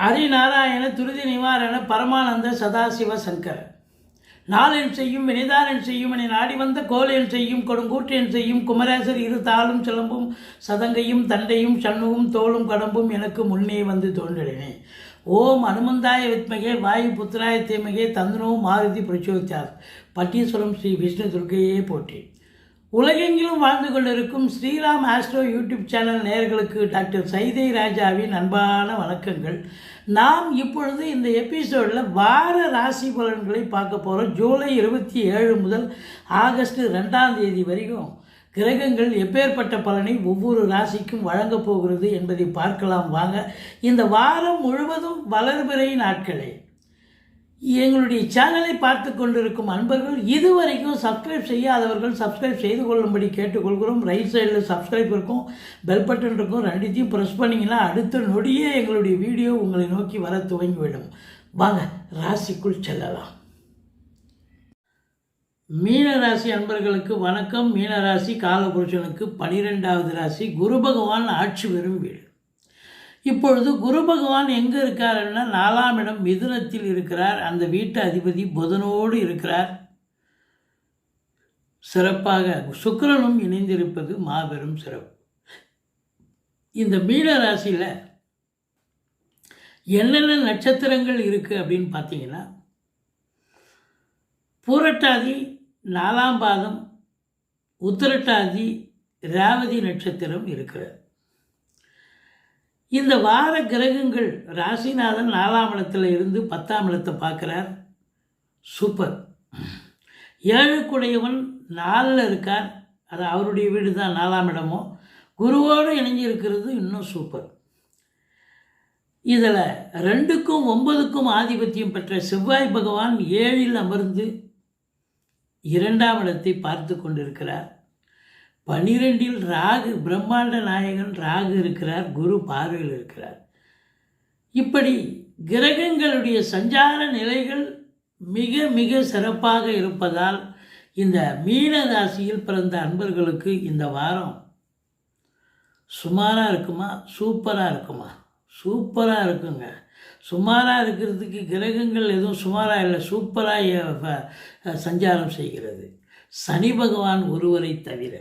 ஹரிநாராயண துருதி நிவாரண பரமானந்த சதாசிவ சங்கர நாளென் செய்யும் வினைதானன் செய்யும் என நாடி வந்த கோலென் செய்யும் கொடுங்கூற்றென் செய்யும் குமரேசர் இரு தாளும் சிலம்பும் சதங்கையும் தண்டையும் சண்முகும் தோளும் கடம்பும் எனக்கு முன்னே வந்து தோன்றினே. ஓம் அனுமந்தாய வித்மகே வாயு புத்திராய தீமகே தந்தனோ மாருதி பிரச்சோதித்தார். பட்டீஸ்வரம் ஸ்ரீ விஷ்ணு துர்க்கையே போற்றி. உலகெங்கிலும் வாழ்ந்து கொண்டிருக்கும் ஸ்ரீராம் ஆஸ்ட்ரோ யூடியூப் சேனல் நேயர்களுக்கு டாக்டர் சைதை ராஜாவின் அன்பான வணக்கங்கள். நாம் இப்பொழுது இந்த எபிசோடில் வார ராசி பலன்களை பார்க்க போகிறோம். ஜூலை 27 முதல் ஆகஸ்ட் 2ஆம் தேதி வரைக்கும் கிரகங்கள் எப்பேற்பட்ட பலனை ஒவ்வொரு ராசிக்கும் வழங்கப் போகிறது என்பதை பார்க்கலாம் வாங்க. இந்த வாரம் முழுவதும் வளர்பிறை நாட்களே. எங்களுடைய சேனலை பார்த்து கொண்டிருக்கும் அன்பர்கள் இதுவரைக்கும் சப்ஸ்கிரைப் செய்யாதவர்கள் சப்ஸ்கிரைப் செய்து கொள்ளும்படி கேட்டுக்கொள்கிறோம். ரைட் சைடில் சப்ஸ்கிரைப் இருக்கும், பெல் பட்டன் இருக்கும், ரெண்டுத்தையும் ப்ரெஸ் பண்ணிங்கன்னா அடுத்த நொடியே எங்களுடைய வீடியோ உங்களை நோக்கி வர துவங்கிவிடும். வாங்க ராசிக்குள் செல்லலாம். மீனராசி அன்பர்களுக்கு வணக்கம். மீனராசி காலபுருஷனுக்கு 12வது ராசி. குரு பகவான் ஆட்சி பெறும் வீடு. இப்பொழுது குரு பகவான் எங்கே இருக்காருன்னா 4ஆம் இடம் மிதுனத்தில் இருக்கிறார். அந்த வீட்டு அதிபதி புதனோடு இருக்கிறார். சிறப்பாக சுக்கிரனும் இணைந்திருப்பது மாபெரும் சிறப்பு. இந்த மீன ராசியில் என்னென்ன நட்சத்திரங்கள் இருக்குது அப்படின்னு பார்த்தீங்கன்னா, பூரட்டாதி 4ஆம் பாதம், உத்திரட்டாதி, ரேவதி நட்சத்திரம் இருக்கிறது. இந்த வார கிரகங்கள் ராசிநாதன் 4ஆம் இடத்துல இருந்து 10ஆம் இடத்தை பார்க்குறார். சூப்பர். 7க்குடையவன் 4ல் இருக்கார். அது அவருடைய வீடு தான் 4ஆம் இடமும். குருவோடு இணைஞ்சிருக்கிறது இன்னும் சூப்பர். இதில் 2க்கும் 9க்கும் ஆதிபத்தியம் பெற்ற செவ்வாய் பகவான் 7ல் அமர்ந்து 2ஆம் இடத்தை பார்த்து கொண்டிருக்கிறார். 12ல் ராகு, பிரம்மாண்ட நாயகன் ராகு இருக்கிறார். குரு பார்வையில் இருக்கிறார். இப்படி கிரகங்களுடைய சஞ்சார நிலைகள் மிக மிக சிறப்பாக இருப்பதால் இந்த மீன ராசியில் பிறந்த அன்பர்களுக்கு இந்த வாரம் சுமாராக இருக்குமா, சூப்பராக இருக்குமா? சூப்பராக இருக்குங்க. சுமாராக இருக்கிறதுக்கு கிரகங்கள் எதுவும் சுமாராக இல்லை, சூப்பராக சஞ்சாரம் செய்கிறது. சனி பகவான் ஒருவரை தவிர.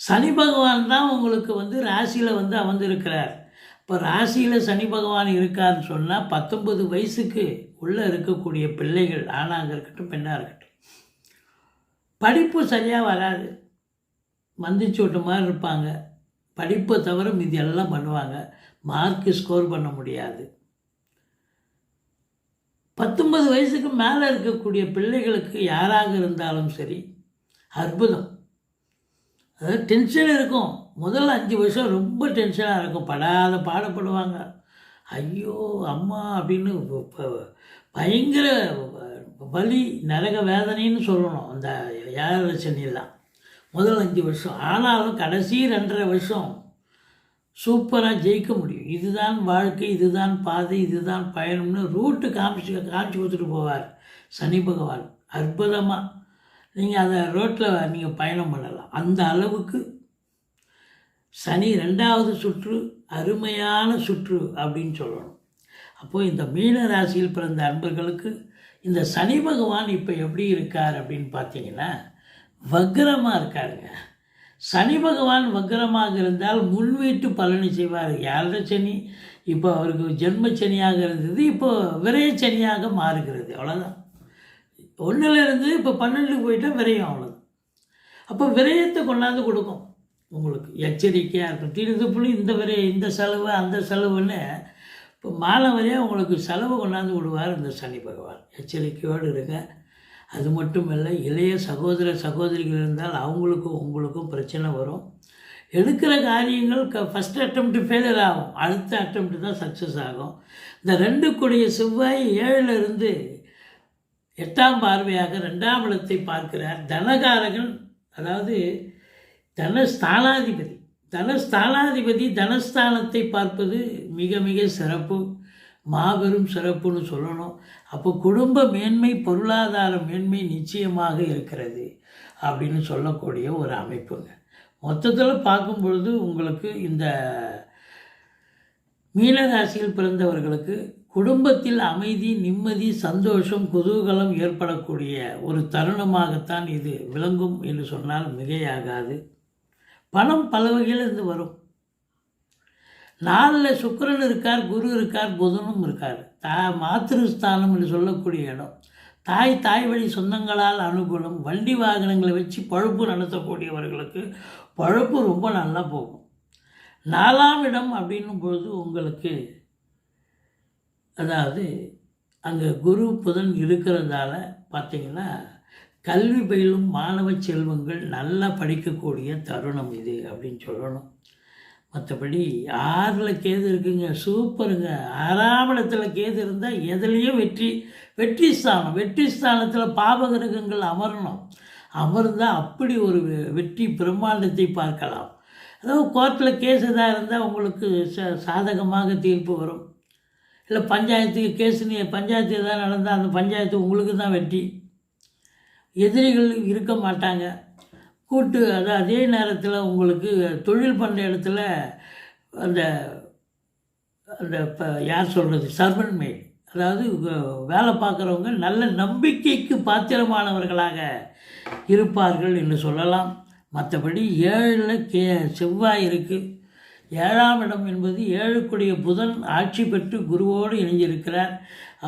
சனி பகவான் தான் உங்களுக்கு ராசியில் அமர்ந்திருக்கிறார். இப்போ ராசியில் சனி பகவான் இருக்காருன்னு சொன்னால் 19 வயசுக்கு உள்ளே இருக்கக்கூடிய பிள்ளைகள், ஆணாக இருக்கட்டும் பெண்ணாக இருக்கட்டும், படிப்பு சரியாக வராது, மந்திச்சு விட்ட மாதிரி இருப்பாங்க. படிப்பை தவிர மீதி எல்லாம் பண்ணுவாங்க. மார்க்கு ஸ்கோர் பண்ண முடியாது. 19 வயசுக்கு மேலே இருக்கக்கூடிய பிள்ளைகளுக்கு யாராக இருந்தாலும் சரி அற்புதம். அதாவது டென்ஷன் இருக்கும். முதல்ல 5 வருஷம் ரொம்ப டென்ஷனாக இருக்கும். படாத பாடப்படுவாங்க. ஐயோ அம்மா அப்படின்னு பயங்கர வலி, நரக வேதனைன்னு சொல்லணும் அந்த 7 சனியெல்லாம். முதல் 5 வருஷம். ஆனாலும் கடைசி 2.5 வருஷம் சூப்பராக ஜெயிக்க முடியும். இதுதான் வாழ்க்கை, இதுதான் பாதை, இதுதான் பயணம்னு ரூட்டு காமிச்சு கொடுத்துட்டு போவார் சனி பகவான். அற்புதமாக நீங்கள் அதை ரோட்டில் நீங்கள் பயணம் பண்ணலாம். அந்த அளவுக்கு சனி 2வது சுற்று அருமையான சுற்று அப்படின்னு சொல்லணும். அப்போது இந்த மீன ராசியில் பிறந்த அன்பர்களுக்கு இந்த சனி பகவான் இப்போ எப்படி இருக்கார் அப்படின்னு பார்த்தீங்கன்னா, வக்ரமாக இருக்காருங்க. சனி பகவான் வக்ரமாக இருந்தால் முன்வீட்டு பலனை செய்வார். 7 சனி இப்போ அவருக்கு ஜென்ம சனியாக இருந்தது, இப்போ விரைய சனியாக மாறுகிறது. அவ்வளோதான். 1லேருந்து இப்போ 12க்கு போயிட்டால் விரயம். அவ்வளோதான். அப்போ விரயத்தை கொண்டாந்து கொடுக்கும் உங்களுக்கு. எச்சரிக்கையாக இருக்கும். திடீர்னு இந்த விரயம், இந்த செலவு, அந்த செலவுன்னு இப்போ மாலை வரையாக உங்களுக்கு செலவு கொண்டாந்து விடுவார் இந்த சனி பகவான். எச்சரிக்கையோடு இருங்க. அது மட்டும் இல்லை, இளைய சகோதர சகோதரிகள் இருந்தால் அவங்களுக்கும் உங்களுக்கும் பிரச்சனை வரும். எடுக்கிற காரியங்கள் ஃபஸ்ட் அட்டெம்ப்ட் ஃபெயிலியர் ஆகும், அடுத்த அட்டெம்ப்ட் தான் சக்ஸஸ் ஆகும். இந்த 2க்குடைய செவ்வாய் 7லிருந்து 8ஆம் பார்வையாக 2ஆம் இடத்தை பார்க்கிறார். தனகாரகன், அதாவது தனஸ்தானாதிபதி. தனஸ்தானாதிபதி தனஸ்தானத்தை பார்ப்பது மிக மிக சிறப்பு, மாபெரும் சிறப்புன்னு சொல்லணும். அப்போ குடும்ப மேன்மை, பொருளாதார மேன்மை நிச்சயமாக இருக்கிறது அப்படின்னு சொல்லக்கூடிய ஒரு அமைப்புங்க. மொத்தத்தில் பார்க்கும் பொழுது உங்களுக்கு இந்த மீனராசியில் பிறந்தவர்களுக்கு குடும்பத்தில் அமைதி, நிம்மதி, சந்தோஷம், குதூகலம் ஏற்படக்கூடிய ஒரு தருணமாகத்தான் இது விளங்கும் என்று சொன்னால் மிகையாகாது. பணம் பல வகையில் இருந்து வரும். 4ல் சுக்கிரன் இருக்கார், குரு இருக்கார், புதனும் இருக்கார். மாத்திருஸ்தானம் என்று சொல்லக்கூடிய இடம். தாய் வழி சொந்தங்களால் அனுகூலம். வண்டி வாகனங்களை வச்சு பழப்பு நடத்தக்கூடியவர்களுக்கு பழப்பு ரொம்ப நல்லா போகும். 4ஆம் இடம் அப்படின்னும் பொழுது உங்களுக்கு அதாவது அங்கே குரு புதன் இருக்கிறதால பார்த்திங்கன்னா கல்வி பயிலும் மாணவ செல்வங்கள் நல்லா படிக்கக்கூடிய தருணம் இது அப்படின்னு சொல்லணும். மற்றபடி 6ல் கேது இருக்குங்க, சூப்பருங்க. 6ஆம் இடத்துல கேது இருந்தால் எதுலேயும் வெற்றி ஸ்தானம். வெற்றி ஸ்தானத்தில் பாபகிரகங்கள் அமரணும். அமர்ந்தால் அப்படி ஒரு வெற்றி பிரம்மாண்டத்தை பார்க்கலாம். அதாவது கோர்ட்டில் கேஸ் எதாக இருந்தால் உங்களுக்கு சாதகமாக தீர்ப்பு வரும். இல்லை பஞ்சாயத்துக்கு பஞ்சாயத்து எதாவது நடந்தால் அந்த பஞ்சாயத்து உங்களுக்கு தான் வெற்றி. எதிரிகள் இருக்க மாட்டாங்க. அதே நேரத்தில் உங்களுக்கு தொழில் பண்ணுற இடத்துல அந்த யார் சொல்கிறது, சர்வன் மேல், அதாவது வேலை பார்க்குறவங்க நல்ல நம்பிக்கைக்கு பாத்திரமானவர்களாக இருப்பார்கள் என்று சொல்லலாம். மற்றபடி 7ல் செவ்வாய் இருக்குது. 7ஆம் இடம் என்பது 7க்குடைய புதன் ஆட்சி பெற்று குருவோடு இணைஞ்சிருக்கிறார்.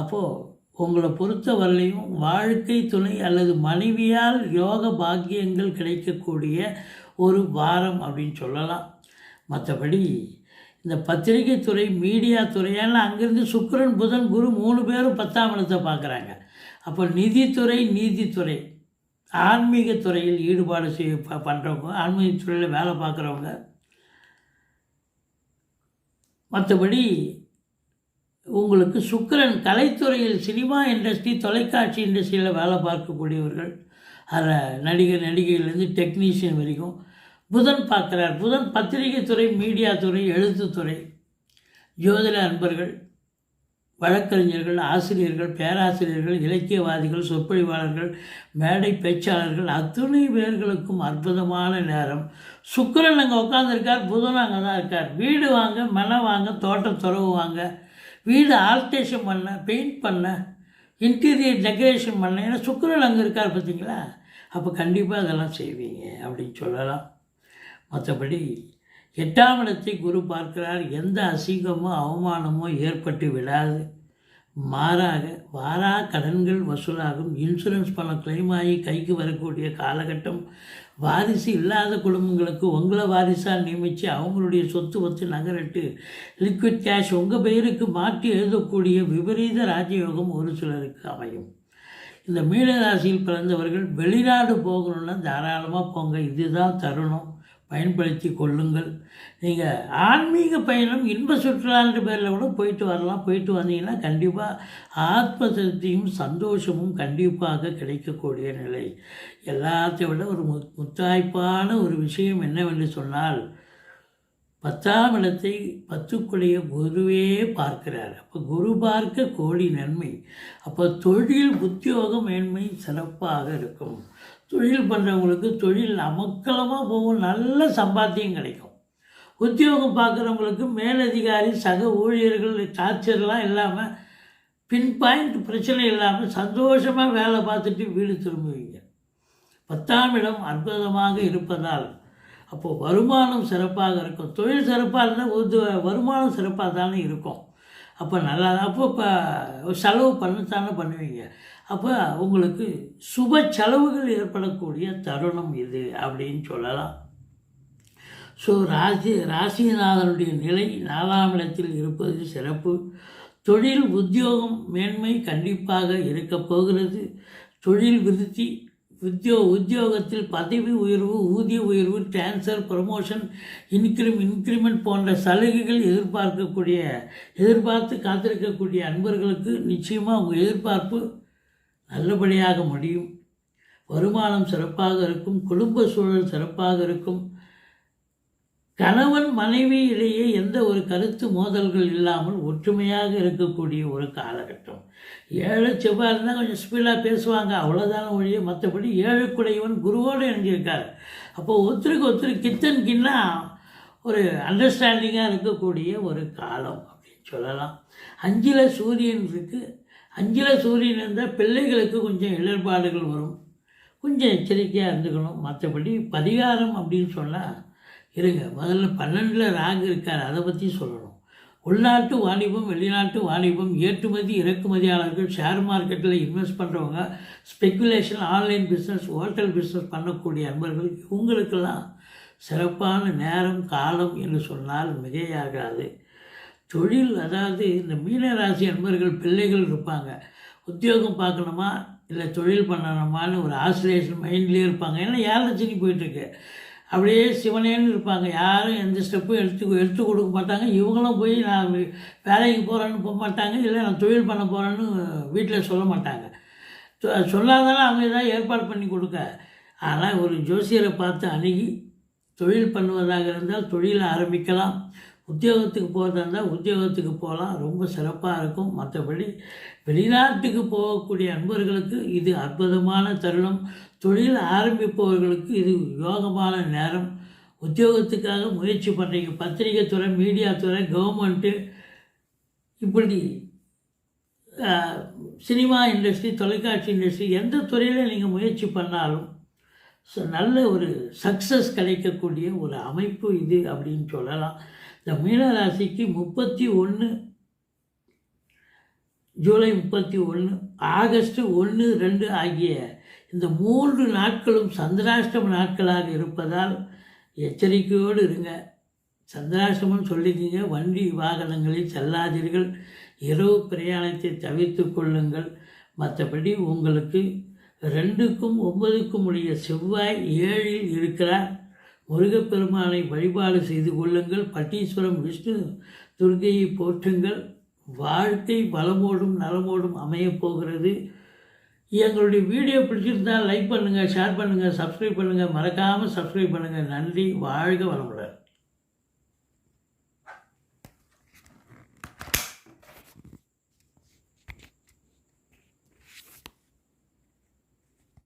அப்போது உங்களை பொறுத்தவரையிலையும் வாழ்க்கை துணை அல்லது மனைவியால் யோக பாக்கியங்கள் கிடைக்கக்கூடிய ஒரு வாரம் அப்படின்னு சொல்லலாம். மற்றபடி இந்த பத்திரிகை துறை, மீடியா துறையெல்லாம் அங்கேருந்து சுக்கிரன், புதன், குரு 3 பேரும் 10ஆம் இடத்தை பார்க்குறாங்க. அப்போ நீதித்துறை, ஆன்மீக துறையில் ஈடுபாடு பண்ணுறவங்க, ஆன்மீக துறையில் வேலை பார்க்குறவங்க, மற்றபடி உங்களுக்கு சுக்கிரன் கலைத்துறையில், சினிமா இண்டஸ்ட்ரி, தொலைக்காட்சி இண்டஸ்ட்ரியில் வேலை பார்க்கக்கூடியவர்கள், அதில் நடிகையிலேருந்து டெக்னீஷியன் வரைக்கும் புதன் பார்க்குறார். புதன் பத்திரிகை துறை, மீடியா துறை, எழுத்துத்துறை, ஜோதிட அன்பர்கள், வழக்கறிஞர்கள், ஆசிரியர்கள், பேராசிரியர்கள், இலக்கியவாதிகள், சொற்பொழிவாளர்கள், மேடை பேச்சாளர்கள் அத்துணை பேர்களுக்கும் அற்புதமான நேரம். சுக்கிரன் அங்கே உட்காந்துருக்கார், புதன் அங்கே தான் இருக்கார். வீடு வாங்க, மனை வாங்க, தோட்டம் துறவு வாங்க, வீடு ஆல்ட்ரேஷன் பண்ண, பெயிண்ட் பண்ண, இன்டீரியர் டெக்கரேஷன் பண்ண, ஏன்னா சுக்கிரன் அங்கே இருக்கார் பார்த்தீங்களா. அப்போ கண்டிப்பாக அதெல்லாம் செய்வீங்க அப்படின்னு சொல்லலாம். மற்றபடி 8ஆம் இடத்தை குரு பார்க்கிறார். எந்த அசிங்கமோ அவமானமோ ஏற்பட்டு விடாது. மாறாக வாரா கடன்கள் வசூலாகும். இன்சூரன்ஸ் பணம் கிளைம் ஆகி கைக்கு வரக்கூடிய காலகட்டம். வாரிசு இல்லாத குடும்பங்களுக்கு உங்களை வாரிசாக நியமித்து அவங்களுடைய சொத்து வச்சு நகரட்டு லிக்விட் கேஷ் உங்கள் பெயருக்கு மாற்றி எழுதக்கூடிய விபரீத ராஜயோகம் ஒரு சிலருக்கு அமையும். இந்த மீனராசியில் பிறந்தவர்கள் வெளிநாடு போகணுன்னா தாராளமாக போங்க. இதுதான் தருணம், பயன்படுத்தி கொள்ளுங்கள். நீங்கள் ஆன்மீக பயணம், இன்ப சுற்றுலான்ற பேரில் கூட போயிட்டு வரலாம். போயிட்டு வந்தீங்கன்னா கண்டிப்பாக ஆத்ம திருப்தியும் சந்தோஷமும் கண்டிப்பாக கிடைக்கக்கூடிய நிலை. எல்லாத்தையும் விட ஒரு முத்தாய்ப்பான ஒரு விஷயம் என்னவென்று சொன்னால், 10ஆம் இடத்தை 10க்குடைய குருவே பார்க்கிறார். அப்போ குரு பார்க்க கோடி நன்மை. அப்போ தொழில், உத்தியோகம், மேன்மை சிறப்பாக இருக்கும். தொழில் பண்ணுறவங்களுக்கு தொழில் அமக்கலமாக போகும், நல்ல சம்பாத்தியம் கிடைக்கும். உத்தியோகம் பார்க்குறவங்களுக்கு மேலதிகாரி, சக ஊழியர்கள் டார்ச்சர்லாம் இல்லாமல், பின் பாயிண்ட் பிரச்சனை இல்லாமல் சந்தோஷமாக வேலை பார்த்துட்டு வீடு திரும்புவீங்க. 10ஆம் இடம் அற்புதமாக இருப்பதால் அப்போது வருமானம் சிறப்பாக இருக்கும். தொழில் சிறப்பாக இருந்தால் வருமானம் சிறப்பாக தானே இருக்கும். அப்போ நல்லா, அப்போ இப்போ செலவு பண்ணத்தானே பண்ணுவீங்க. அப்போ உங்களுக்கு சுப செலவுகள் ஏற்படக்கூடிய தருணம் இது அப்படின்னு சொல்லலாம். ஸோ ராசிநாதனுடைய நிலை 4ஆம் இடத்தில் இருப்பது சிறப்பு. தொழில், உத்தியோகம், மேன்மை கண்டிப்பாக இருக்க போகிறது. தொழில் விருத்தி, உத்தியோகத்தில் பதவி உயர்வு, ஊதிய உயர்வு, டிரான்ஸ்ஃபர், ப்ரமோஷன், இன்க்ரிமெண்ட் போன்ற சலுகைகள் எதிர்பார்த்து காத்திருக்கக்கூடிய அன்பர்களுக்கு நிச்சயமாக உங்கள் எதிர்பார்ப்பு நல்லபடியாக முடியும். வருமானம் சிறப்பாக இருக்கும். குடும்ப சூழல் சிறப்பாக இருக்கும். கணவன் மனைவி இடையே எந்த ஒரு கருத்து மோதல்கள் இல்லாமல் ஒற்றுமையாக இருக்கக்கூடிய ஒரு காலகட்டம். 7 செவ்வாய் இருந்தால் கொஞ்சம் ஸ்பீடாக பேசுவாங்க, அவ்வளோதான ஒழிய. மற்றபடி 7க்குடையவன் குருவோடு இணைஞ்சிருக்கார். அப்போது ஒருத்தருக்கு ஒருத்தர் கின்னா ஒரு அண்டர்ஸ்டாண்டிங்காக இருக்கக்கூடிய ஒரு காலம் அப்படி சொல்லலாம். 5ல் சூரியன் இருக்குது. 5ல் சூரியன் இருந்தால் பிள்ளைகளுக்கு கொஞ்சம் இடர்பாடுகள் வரும். கொஞ்சம் எச்சரிக்கையாக இருந்துக்கணும். மற்றபடி பரிகாரம் அப்படின்னு சொன்னால் இருங்க, முதல்ல 12ல் ராகு இருக்கார், அதை பற்றி சொல்லணும். உள்நாட்டு வாணிபம், வெளிநாட்டு வாணிபம், ஏற்றுமதி இறக்குமதியாளர்கள், ஷேர் மார்க்கெட்டில் இன்வெஸ்ட் பண்ணுறவங்க, speculation, online business, hotel business பண்ணக்கூடிய அன்பர்கள், இவங்களுக்கெல்லாம் சிறப்பான நேரம் காலம் என்று சொன்னால் மிகையாகாது. தொழில், அதாவது இந்த மீனராசி அன்பர்கள் பிள்ளைகள் இருப்பாங்க, உத்தியோகம் பார்க்கணுமா இல்லை தொழில் பண்ணணுமான்னு ஒரு ஆசிலேஷன் மைண்ட்லேயே இருப்பாங்க. ஏன்னா 7 போயிட்டுருக்கு, அப்படியே சிவனேன்னு இருப்பாங்க. யாரும் எந்த ஸ்டெப்பும் எடுத்து கொடுக்க மாட்டாங்க. இவங்களும் போய் நான் வேலைக்கு போகிறேன்னு போக மாட்டாங்க, இல்லை நான் தொழில் பண்ண போகிறேன்னு வீட்டில் சொல்ல மாட்டாங்க. சொல்லாதானே அவங்க ஏதாவது ஏற்பாடு பண்ணி கொடுக்க. ஆனால் ஒரு ஜோசியரை பார்த்து அணுகி தொழில் பண்ணுவதாக இருந்தால் தொழிலை ஆரம்பிக்கலாம். உத்தியோகத்துக்கு போகிறதா இருந்தால் உத்தியோகத்துக்கு போகலாம், ரொம்ப சிறப்பாக இருக்கும். மற்றபடி வெளிநாட்டுக்கு போகக்கூடிய அன்பர்களுக்கு இது அற்புதமான தருணம். தொழில் ஆரம்பிப்பவர்களுக்கு இது யோகமான நேரம். உத்தியோகத்துக்காக முயற்சி பண்ணுறீங்க, பத்திரிகை துறை, மீடியா துறை, கவர்மெண்ட்டு, இப்படி சினிமா இண்டஸ்ட்ரி, தொலைக்காட்சி இண்டஸ்ட்ரி, எந்த துறையில் நீங்கள் முயற்சி பண்ணாலும் நல்ல ஒரு சக்ஸஸ் கிடைக்கக்கூடிய ஒரு அமைப்பு இது அப்படின்னு சொல்லலாம். இந்த மீனராசிக்கு 31 ஜூலை 31, ஆகஸ்ட் 1, 2 ஆகிய இந்த 3 நாட்களும் சந்திராஷ்டம நாட்களாக இருப்பதால் எச்சரிக்கையோடு இருங்க. சந்திராஷ்டமம் சொல்லிக்கிங்க. வண்டி வாகனங்களில் செல்லாதீர்கள். இரவு பிரயாணத்தை தவிர்த்து கொள்ளுங்கள். மற்றபடி உங்களுக்கு 2க்கும் 9க்கும் உடைய செவ்வாய் 7ல் இருக்கிறார். முருகப்பெருமானை வழிபாடு செய்து கொள்ளுங்கள். பட்டீஸ்வரம் விஷ்ணு துர்க்கையை போற்றுங்கள். வாழ்க்கை வளமோடும் நலமோடும் அமையப்போகிறது. எங்களுடைய வீடியோ பிடிச்சிருந்தால் லைக் பண்ணுங்கள், ஷேர் பண்ணுங்கள், சப்ஸ்கிரைப் பண்ணுங்கள். மறக்காமல் சப்ஸ்கிரைப் பண்ணுங்கள். நன்றி. வாழ்க வளமுடன்.